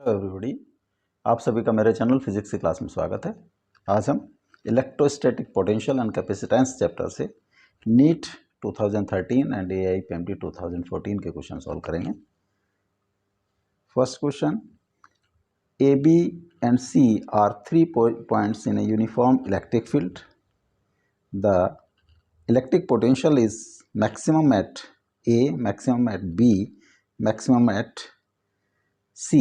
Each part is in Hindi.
हेलो एवरीबॉडी, आप सभी का मेरे चैनल फिजिक्स की क्लास में स्वागत है। आज हम electrostatic potential and capacitance chapter से नीट 2013 एंड AIPMT 2014 के क्वेश्चन सॉल्व करेंगे। First question, A, B and C are 3 points in a uniform electric field. The electric potential is maximum at A, maximum at B, maximum at C,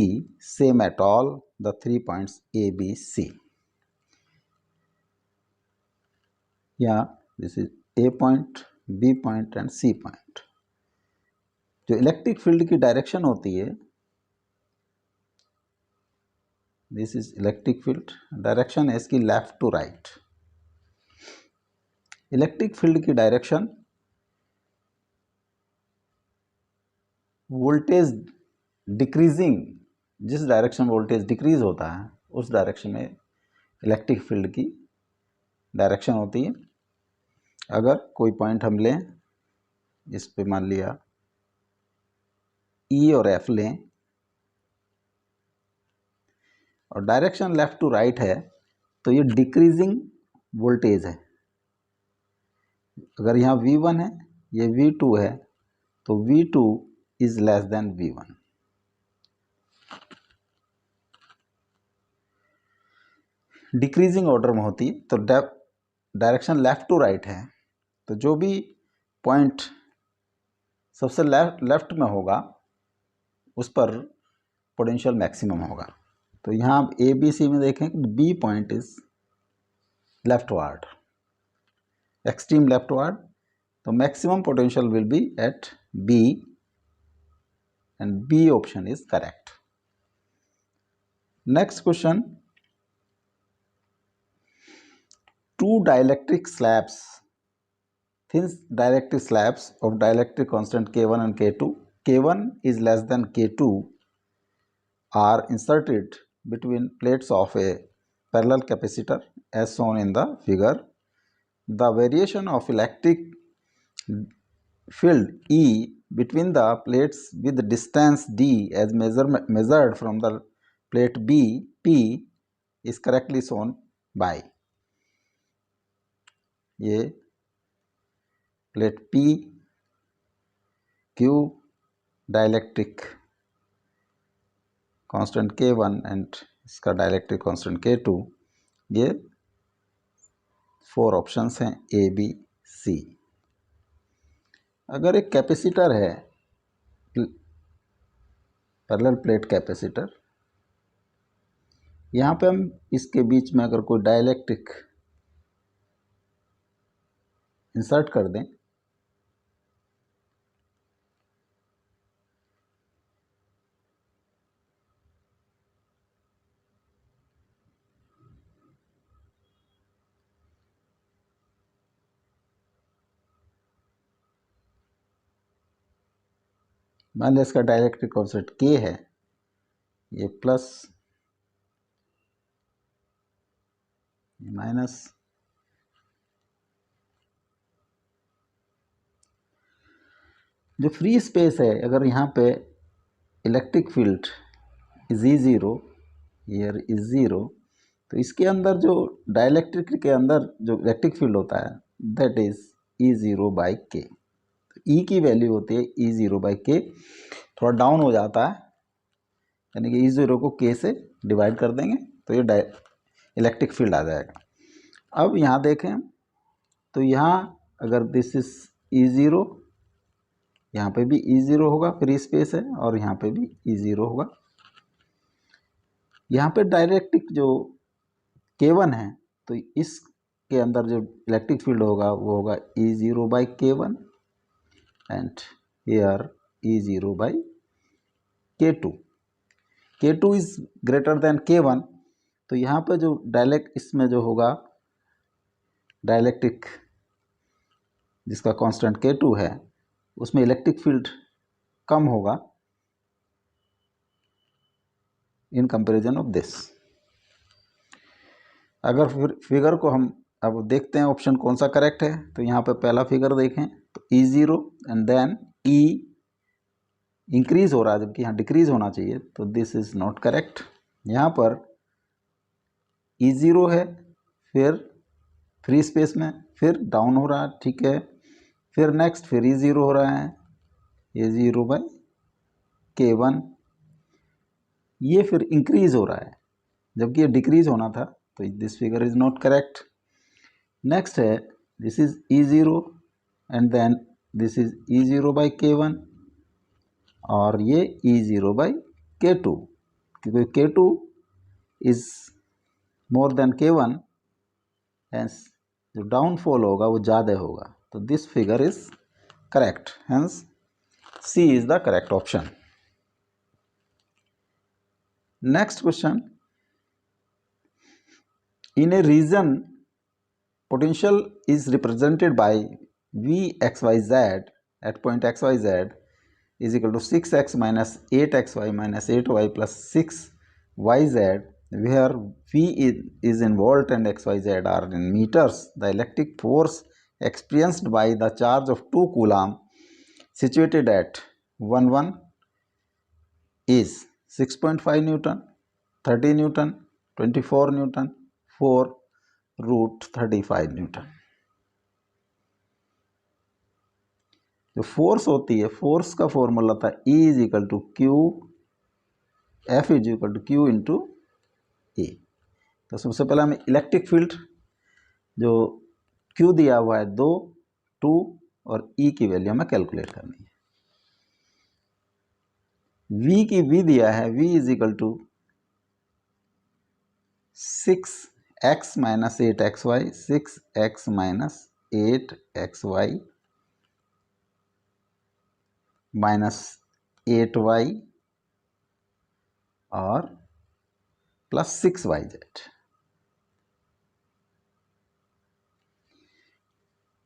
same at all the 3 points A, B, C. Yeah, this is A point, B point and C point. जो इलेक्ट्रिक फील्ड की डायरेक्शन होती है, this is electric field, direction है इसकी left to right. Electric field की डायरेक्शन वोल्टेज डिक्रीजिंग, जिस डायरेक्शन वोल्टेज डिक्रीज होता है उस डायरेक्शन में इलेक्ट्रिक फील्ड की डायरेक्शन होती है। अगर कोई पॉइंट हम लें, इस पे मान लिया E और F लें और डायरेक्शन लेफ्ट टू राइट है, तो ये डिक्रीजिंग वोल्टेज है। अगर यहाँ V1 है, ये V2 है, तो V2 is less than V1। Decreasing order में होती है, तो डायरेक्शन लेफ्ट टू राइट है, तो जो भी पॉइंट सबसे लेफ्ट में होगा उस पर पोटेंशियल मैक्सिमम होगा। तो यहाँ आप ABC में देखें कि B point is leftward, extreme leftward, तो maximum potential will be at B and B option is correct. Next question, two dielectric slabs, thin dielectric slabs of dielectric constant K1 and K2, K1 is less than K2, are inserted between plates of a parallel capacitor as shown in the figure. The variation of electric field E between the plates with distance D as measured from the plate B P is correctly shown by, ये plate P Q dielectric constant K1 and इसका डाइलेक्ट्रिक कांस्टेंट K2, ये 4 ऑप्शंस हैं A, B, C। अगर एक कैपेसिटर है, पैरेलल प्लेट कैपेसिटर, यहाँ पे हम इसके बीच में अगर कोई डाइलेक्ट्रिक इंसर्ट कर दें, मान लिया इसका डाइलेक्ट्रिक कांस्टेंट K है, ये प्लस ये माइनस, जो फ्री स्पेस है, अगर यहाँ पे electric field is E0, here is 0, तो इसके अंदर जो डाइलेक्ट्रिक के अंदर जो इलेक्ट्रिक फील्ड होता है that is E0 by K। तो E की वैल्यू होती है E0 बाई K, थोड़ा डाउन हो जाता है, यानी कि E0 को K से डिवाइड कर देंगे तो ये इलेक्ट्रिक फील्ड आ जाएगा। अब यहाँ देखें तो यहाँ अगर दिस इज E0, यहाँ पे भी E0 होगा, फ्री स्पेस है, और यहाँ पे भी E0 होगा। यहाँ पे डाइलेक्ट्रिक जो K1 है, तो इसके अंदर जो इलेक्ट्रिक फील्ड होगा वो होगा E0 by K1 and here E0 by K2। K2 is greater than K1, तो यहाँ पे जो इसमें जो होगा डाइलेक्ट्रिक जिसका कांस्टेंट K2 है, उसमें इलेक्ट्रिक फील्ड कम होगा इन कंपैरिजन ऑफ दिस। अगर फिगर को हम अब देखते हैं ऑप्शन कौन सा करेक्ट है, तो यहाँ पे पहला फिगर देखें तो E0 and then E increase हो रहा है जबकि यहाँ डिक्रीज होना चाहिए, तो दिस इज नॉट करेक्ट। यहाँ पर E0 है, फिर फ्री स्पेस में फिर डाउन हो रहा है, ठीक है, फिर नेक्स्ट फिर E0 हो रहा है, A0/K1, ये फिर इंक्रीज हो रहा है जबकि ये डिक्रीज होना था, तो this figure is not correct. Next है this is E0 and then this is E0/K1 और ये E0/K2, क्योंकि K2 is more than K1, hence जो डाउनफॉल होगा वो ज़्यादा होगा, तो this figure is correct, hence C is the correct option. Next question. In a region, potential is represented by Vxyz at point xyz is equal to 6x minus 8xy minus 8y plus 6yz, where V is in volt and xyz are in meters. The electric force experienced by the charge of 2 coulomb situated at 1 is 6.5 Newton, 30 Newton, 24 Newton, 4√35 Newton। जो फोर्स होती है, फोर्स का फॉर्मूला था E is equal to Q, F is equal to Q into A. तो सबसे पहले हमें इलेक्ट्रिक फील्ड जो Q दिया हुआ है 2, और E की वैल्यू हमें कैलकुलेट करनी है। V की V दिया है, V is equal to 6x minus 8xy, 6x minus 8xy minus 8y और प्लस 6yz।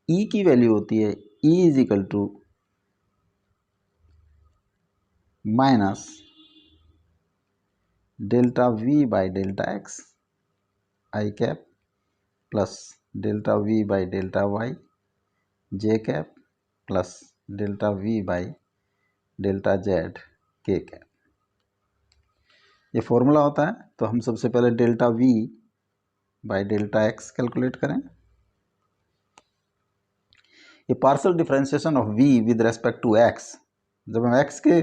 E की वैल्यू होती है E is equal to minus delta V by delta x I cap plus delta V by delta y J cap plus delta V by delta Z K cap. ये फॉर्मूला होता है, तो हम सबसे पहले delta V by delta x calculate करें। ये partial differentiation of V with respect to x, जब हम x के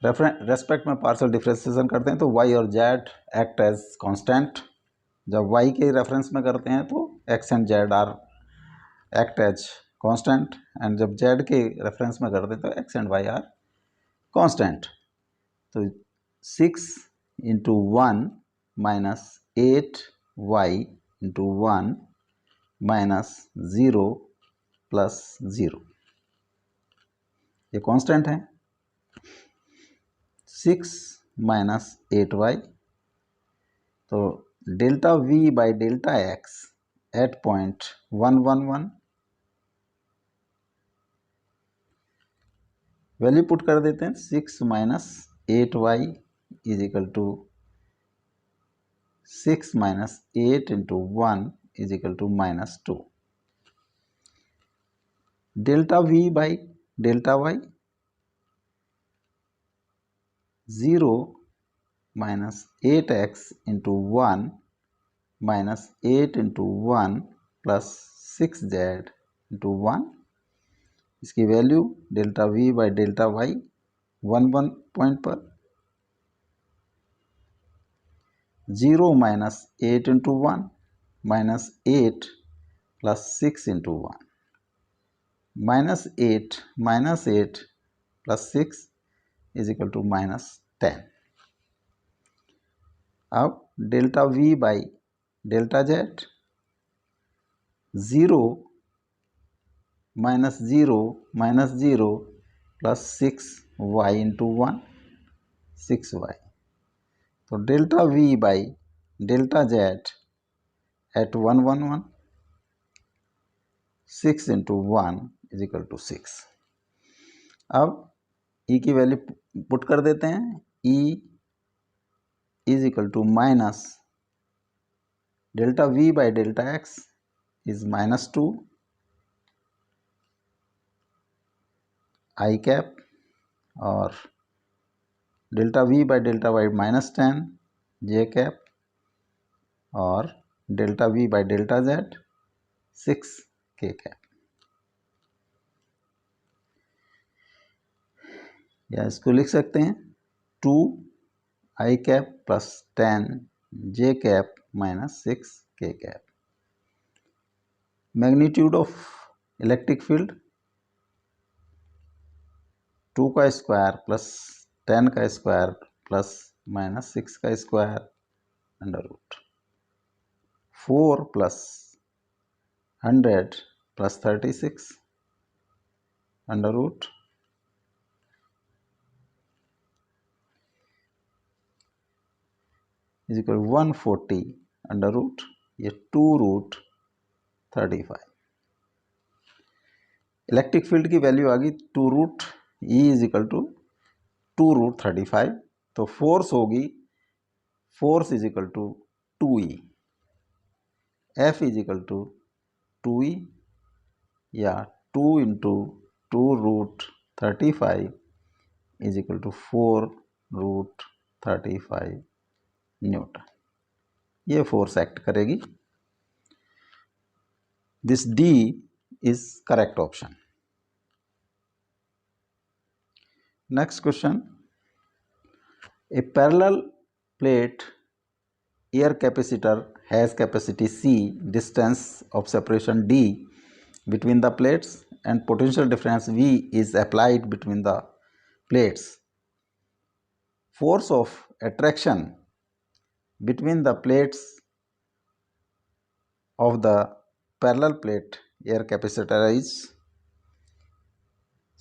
रेस्पेक्ट में पार्शियल डिफरेंशिएशन करते हैं तो y और z एक्ट एज कांस्टेंट, जब y के रेफरेंस में करते हैं तो x and z are act as constant, and जब z के रेफरेंस में करते हैं तो x and y are constant. तो 6 into 1 minus 8y into 1 minus 0 plus 0, ये कांस्टेंट है। 6 माइनस 8y, तो delta V by delta x at point 111, value put कर देते हैं। 6 minus 8y is equal to 6 minus 8 into 1 is equal to minus 2। Delta V by delta y 0 minus 8x into 1 minus 8 into 1 plus 6z into 1, इसकी वैल्यू delta V by delta y 1 point पर 0 minus 8 into 1 minus 8 plus 6 into 1, minus 8 plus 6 is equal to minus 10। अब delta V by delta Z 0 minus 0 plus 6y into 1 6y, तो delta V by delta Z at 111 6 into 1 is equal to 6। अब E की वैल्यू पुट कर देते हैं। E is equal to minus delta V by delta x is minus 2 I cap और delta v by delta y -10 j cap और delta v by delta z 6 k cap. या इसको लिख सकते हैं 2 i cap plus 10 j cap minus 6 k cap. Magnitude of electric field 2 का स्क्वायर प्लस 10 का स्क्वायर प्लस माइनस 6 का square under root 4 plus 100 plus 36 under root is equal 140 under root ये 2 रूट 35। इलेक्ट्रिक फील्ड की वैल्यू आ गई 2 root E is equal to 2 root 35। तो फोर्स होगी, force is equal to 2E, F is equal to 2E या 2 into 2 root 35 is equal to 4 root 35 newton. ये फोर्स एक्ट करेगी। This D is correct option. Next question, a parallel plate air capacitor has capacity C, distance of separation D between the plates and potential difference V is applied between the plates. Force of attraction between the plates of the parallel plate air capacitor is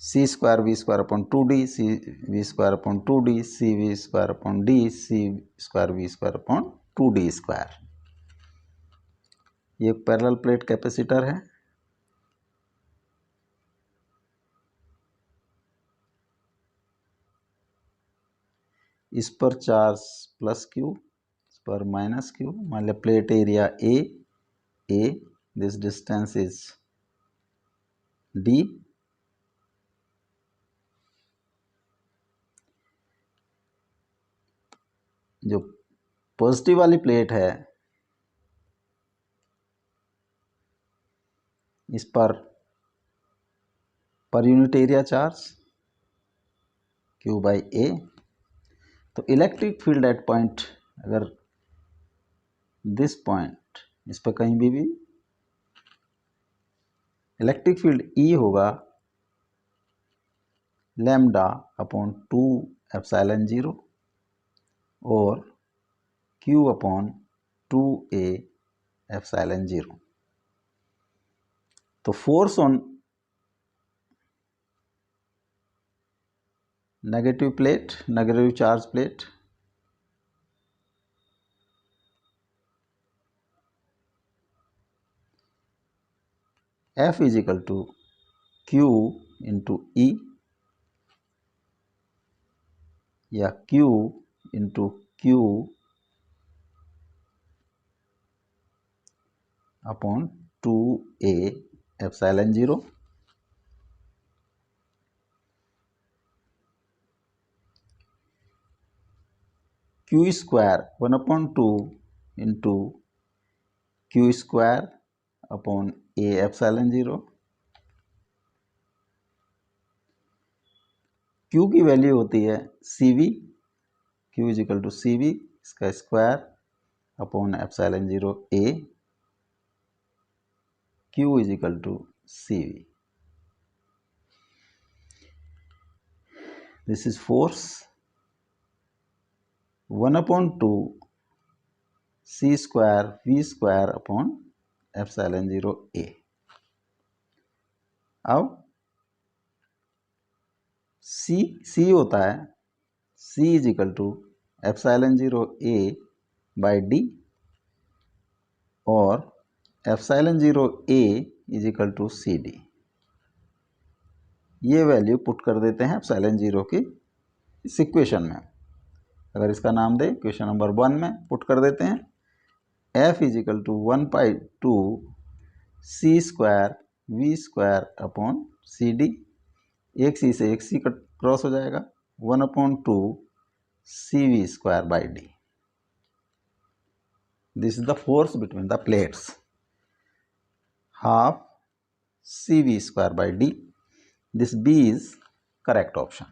C square V square upon 2D, C V square upon 2D, C V square upon D, C square V square upon 2D square। ये एक पैरेलल प्लेट कैपेसिटर है। इस पर चार्ज प्लस क्यू, इस पर माइनस क्यू। मान लिया plate area A, this distance is D. जो पॉजिटिव वाली प्लेट है इस पर unit area charge Q by A. तो इलेक्ट्रिक फील्ड एट पॉइंट, अगर दिस पॉइंट, इस पर कहीं भी इलेक्ट्रिक फील्ड E होगा लैम्डा अपॉन 2 एप्सिलॉन 0 और Q अपॉन 2A एप्सिलॉन 0। तो force on negative plate, negative charge plate, F is equal to Q into E या Q इंटू Q अपॉन 2A epsilon 0। Q square 1 upon 2 into Q square upon A epsilon 0। Q की वैल्यू होती है CV, Q is equal to CV इसका square upon epsilon 0 A, Q is equal to CV। This is force 1 upon 2 C square V square upon epsilon 0 A। अब C होता है C is equal to epsilon 0 A by D और epsilon 0 A is equal to CD। ये वैल्यू पुट कर देते हैं एप्सिलॉन 0 की इस इक्वेशन में। अगर इसका नाम दे इक्वेशन नंबर 1 में पुट कर देते हैं F is equal to 1/2 C square V square upon CD। एक C से एक C कट क्रॉस हो जाएगा 1/2 CV² by D. This is the force between the plates, half CV² by D. This B is correct option.